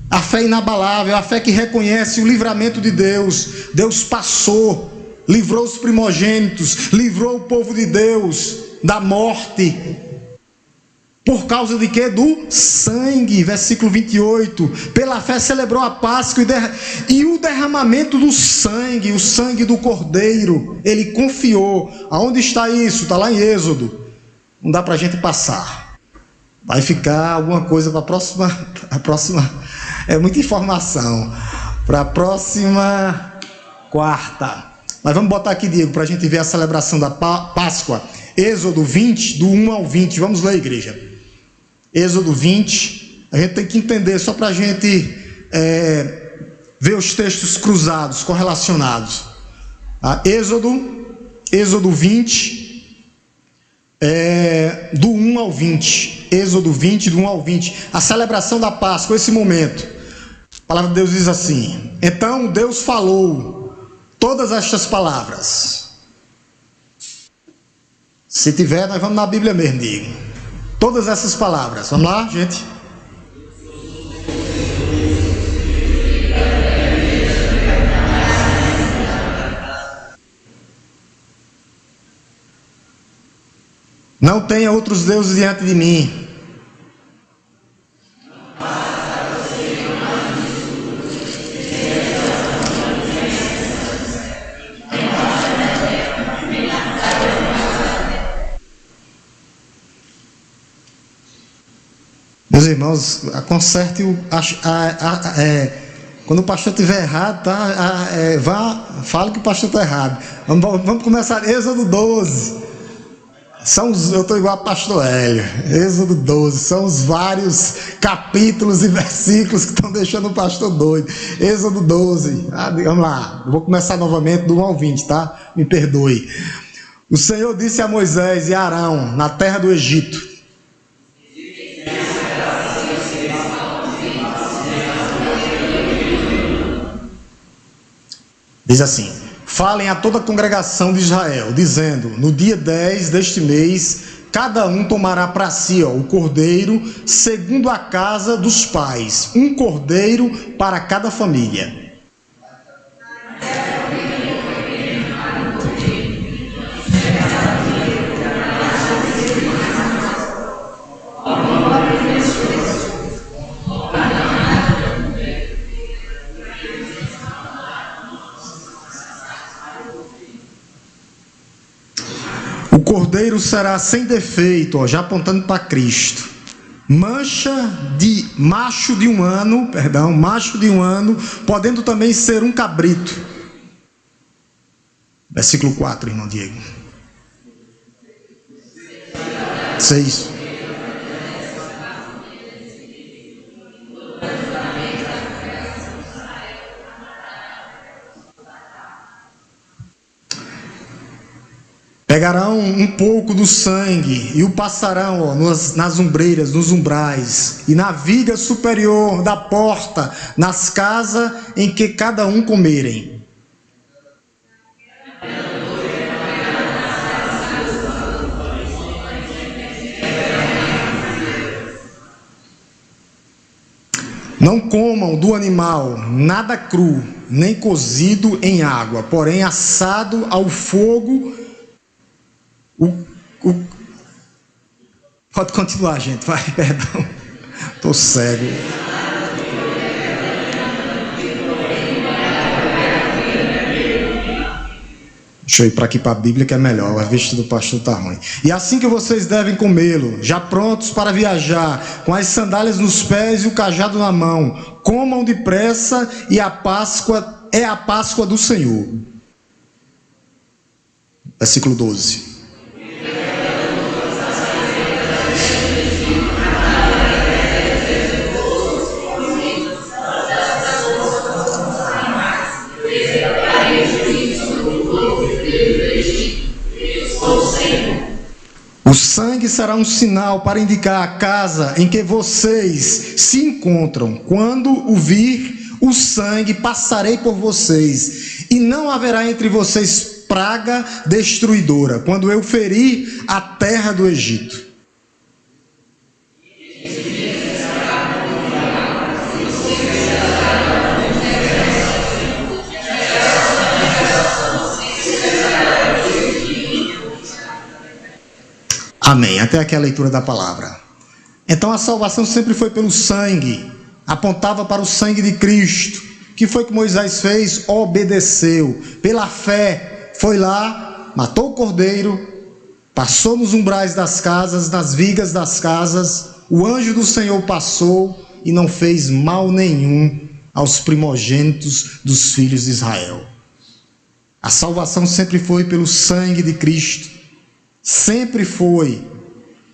A fé inabalável, a fé que reconhece o livramento de Deus. Deus passou, livrou os primogênitos, livrou o povo de Deus da morte. Por causa de quê? Do sangue. Versículo 28. Pela fé celebrou a Páscoa e o derramamento do sangue, o sangue do Cordeiro. Ele confiou. Aonde está isso? Está lá em Êxodo. Não dá para a gente passar. Vai ficar alguma coisa para a próxima. É muita informação. Para a próxima quarta. Mas vamos botar aqui, Diego, para a gente ver a celebração da Páscoa. Êxodo 20, do 1 ao 20. Vamos ler, igreja. Êxodo 20. A gente tem que entender, só para a gente ver os textos cruzados, correlacionados. Êxodo 20, do 1 ao 20. Êxodo 20, do 1 ao 20. A celebração da Páscoa, esse momento. A palavra de Deus diz assim: então Deus falou todas estas palavras. Se tiver, nós vamos na Bíblia mesmo, digo. Todas essas palavras. Vamos lá, gente? Não tenha outros deuses diante de mim. Meus irmãos, conserte quando o pastor estiver errado, tá? Fale que o pastor está errado. Vamos começar. Êxodo 12. Eu estou igual a pastor Hélio. Êxodo 12. São os vários capítulos e versículos que estão deixando o pastor doido. Êxodo 12. Vamos lá. Eu vou começar novamente do 1 ao 20, tá? Me perdoe. O Senhor disse a Moisés e a Arão na terra do Egito: diz assim: falem a toda a congregação de Israel, dizendo: no dia 10 deste mês, cada um tomará para si o cordeiro, segundo a casa dos pais, um cordeiro para cada família. O cordeiro será sem defeito, já apontando para Cristo. Macho de um ano, podendo também ser um cabrito. Versículo 4, irmão Diego. 6. Pegarão um pouco do sangue e o passarão nas ombreiras, nos umbrais, e na viga superior da porta, nas casas em que cada um comerem. Não comam do animal nada cru, nem cozido em água, porém assado ao fogo. Pode continuar, gente, vai, perdão. Estou cego. Deixa eu ir para aqui para a Bíblia que é melhor. A vista do pastor está ruim. E assim que vocês devem comê-lo, já prontos para viajar, com as sandálias nos pés e o cajado na mão, comam depressa, e a Páscoa é a Páscoa do Senhor. Versículo 12. O sangue será um sinal para indicar a casa em que vocês se encontram. Quando o vir o sangue, passarei por vocês, e não haverá entre vocês praga destruidora, quando eu ferir a terra do Egito. Amém. Até aqui a leitura da palavra. Então a salvação sempre foi pelo sangue, apontava para o sangue de Cristo. O que foi que Moisés fez? Obedeceu. Pela fé, foi lá, matou o cordeiro, passou nos umbrais das casas, nas vigas das casas. O anjo do Senhor passou e não fez mal nenhum aos primogênitos dos filhos de Israel. A salvação sempre foi pelo sangue de Cristo. Sempre foi.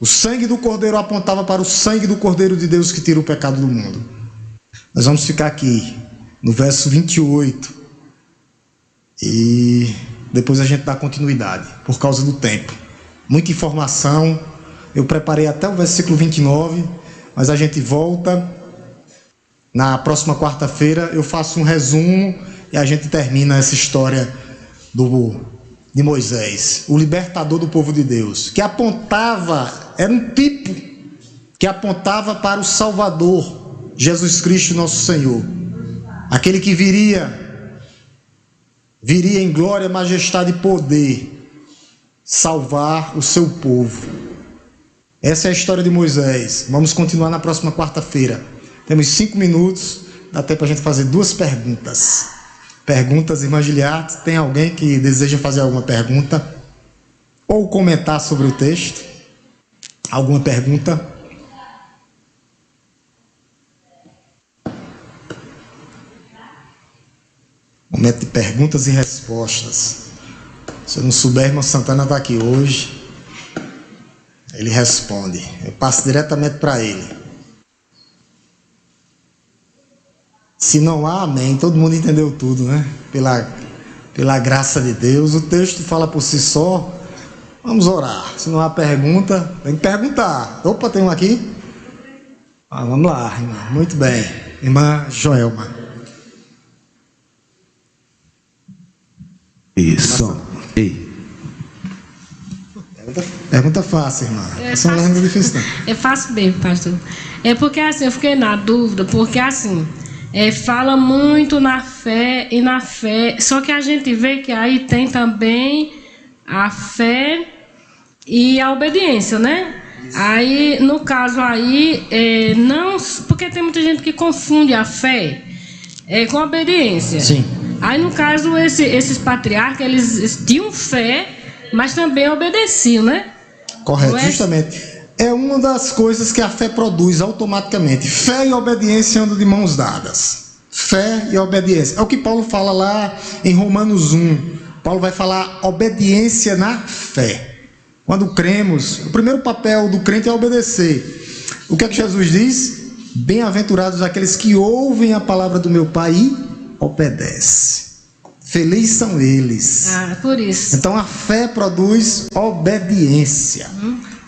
O sangue do Cordeiro apontava para o sangue do Cordeiro de Deus que tira o pecado do mundo. Nós vamos ficar aqui no verso 28. E depois a gente dá continuidade, por causa do tempo. Muita informação, eu preparei até o versículo 29, mas a gente volta na próxima quarta-feira, eu faço um resumo e a gente termina essa história de Moisés, o libertador do povo de Deus, que apontava, era um tipo que apontava para o Salvador, Jesus Cristo nosso Senhor, aquele que viria em glória, majestade e poder salvar o seu povo. Essa é a história de Moisés. Vamos continuar na próxima quarta-feira. Temos 5 minutos, dá tempo para a gente fazer 2 perguntas. Perguntas, irmã Giliard, tem alguém que deseja fazer alguma pergunta? Ou comentar sobre o texto? Alguma pergunta? Momento de perguntas e respostas. Se eu não souber, irmão Santana está aqui hoje. Ele responde. Eu passo diretamente para ele. Se não há, amém. Todo mundo entendeu tudo, né? Pela graça de Deus. O texto fala por si só. Vamos orar. Se não há pergunta, tem que perguntar. Opa, tem um aqui? Vamos lá, irmã. Muito bem. Irmã Joelma. Isso. Ei. Pergunta fácil, irmã. Essa não é difícil, não. É fácil mesmo, pastor. É porque assim, eu fiquei na dúvida, porque assim, fala muito na fé e na fé, só que a gente vê que aí tem também a fé e a obediência, né? Aí, no caso aí, não, porque tem muita gente que confunde a fé com a obediência. Sim. Aí, no caso, esses patriarcas, eles tinham fé, mas também obedeciam, né? Correto, justamente. É uma das coisas que a fé produz automaticamente. Fé e obediência andam de mãos dadas. Fé e obediência. É o que Paulo fala lá em Romanos 1. Paulo vai falar obediência na fé. Quando cremos, o primeiro papel do crente é obedecer. O que é que Jesus diz? Bem-aventurados aqueles que ouvem a palavra do meu Pai e obedecem. Felizes são eles. Por isso. Então a fé produz obediência.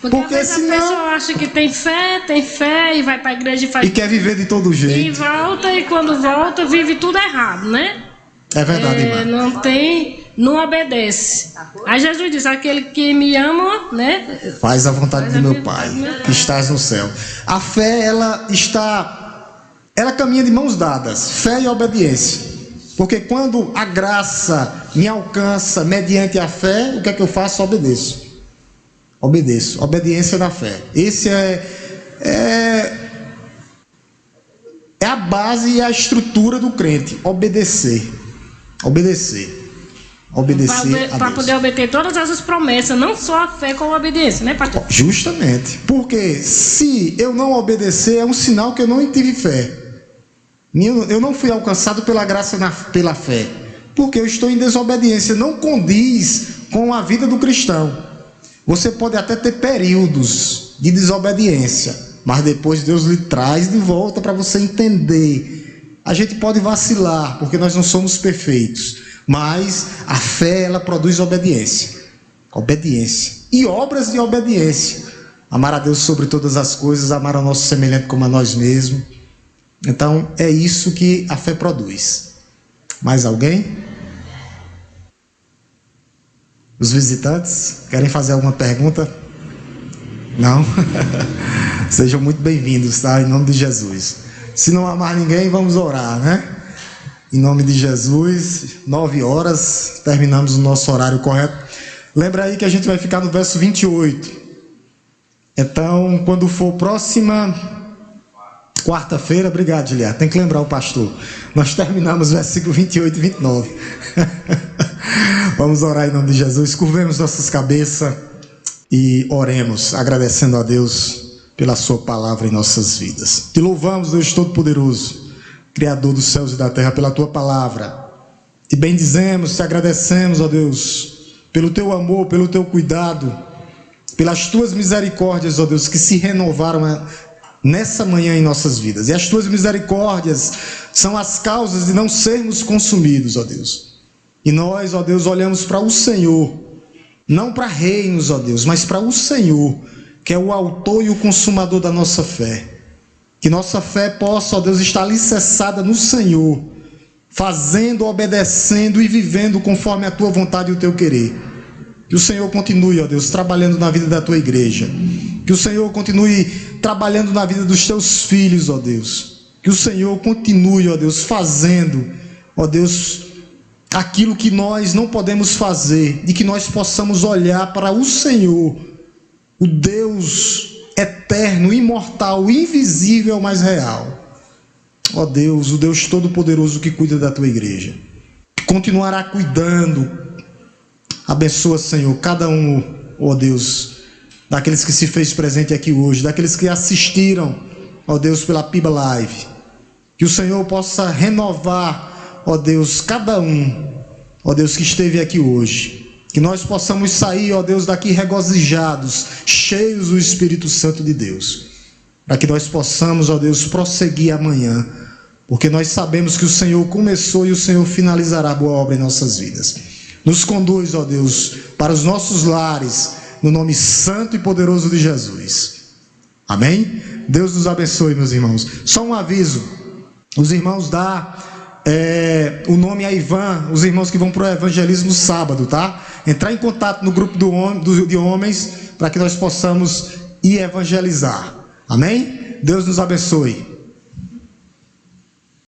Porque às vezes senão... a pessoa acha que tem fé e vai para a igreja e faz. E quer viver de todo jeito. E volta, e quando volta, vive tudo errado, né? É verdade, irmã. Não obedece. Aí Jesus diz: aquele que me ama, né? Faz a vontade do meu Pai, que estás no céu. A fé, ela caminha de mãos dadas, fé e obediência. Porque quando a graça me alcança mediante a fé, o que é que eu faço? Obedeço. Obediência na fé. Esse é a base e a estrutura do crente. Obedecer a Deus. Para poder obter todas essas promessas, não só a fé como a obediência, né, pastor? Justamente. Porque se eu não obedecer, é um sinal que eu não tive fé. Eu não fui alcançado pela graça pela fé, porque eu estou em desobediência. Não condiz com a vida do cristão. Você pode até ter períodos de desobediência, mas depois Deus lhe traz de volta para você entender. A gente pode vacilar, porque nós não somos perfeitos, mas a fé, ela produz obediência e obras de obediência. Amar a Deus sobre todas as coisas, amar ao nosso semelhante como a nós mesmos. Então, é isso que a fé produz. Mais alguém? Os visitantes querem fazer alguma pergunta? Não? Sejam muito bem-vindos, tá? Em nome de Jesus. Se não há mais ninguém, vamos orar, né? Em nome de Jesus, 9 horas, terminamos o nosso horário correto. Lembra aí que a gente vai ficar no verso 28. Então, quando for próxima quarta-feira, obrigado, Giliard. Tem que lembrar o pastor. Nós terminamos o versículo 28 e 29. Vamos orar em nome de Jesus. Curvemos nossas cabeças e oremos, agradecendo a Deus pela sua palavra em nossas vidas. Te louvamos, Deus Todo-Poderoso, Criador dos céus e da terra, pela tua palavra. Te bendizemos, te agradecemos, ó Deus, pelo teu amor, pelo teu cuidado, pelas tuas misericórdias, ó Deus, que se renovaram nessa manhã em nossas vidas. E as tuas misericórdias são as causas de não sermos consumidos, ó Deus. E nós, ó Deus, olhamos para o Senhor, não para reinos, ó Deus, mas para o Senhor, que é o autor e o consumador da nossa fé. Que nossa fé possa, ó Deus, estar alicerçada no Senhor, fazendo, obedecendo e vivendo conforme a tua vontade e o teu querer. Que o Senhor continue, ó Deus, trabalhando na vida da tua igreja. Que o Senhor continue trabalhando na vida dos teus filhos, ó Deus. Que o Senhor continue, ó Deus, fazendo, ó Deus, aquilo que nós não podemos fazer, e que nós possamos olhar para o Senhor, o Deus eterno, imortal, invisível, mas real. Ó Deus, o Deus Todo-Poderoso que cuida da tua igreja, que continuará cuidando. Abençoa, Senhor, cada um, ó Deus, daqueles que se fez presente aqui hoje, daqueles que assistiram, ó Deus, pela PIBA Live. Que o Senhor possa renovar, ó Deus, cada um, ó Deus, que esteve aqui hoje. Que nós possamos sair, ó Deus, daqui regozijados, cheios do Espírito Santo de Deus. Para que nós possamos, ó Deus, prosseguir amanhã. Porque nós sabemos que o Senhor começou e o Senhor finalizará a boa obra em nossas vidas. Nos conduz, ó Deus, para os nossos lares, no nome santo e poderoso de Jesus. Amém? Deus nos abençoe, meus irmãos. Só um aviso: os irmãos o nome a Ivan, os irmãos que vão para o evangelismo sábado, tá? Entrar em contato no grupo de homens, para que nós possamos ir evangelizar. Amém? Deus nos abençoe.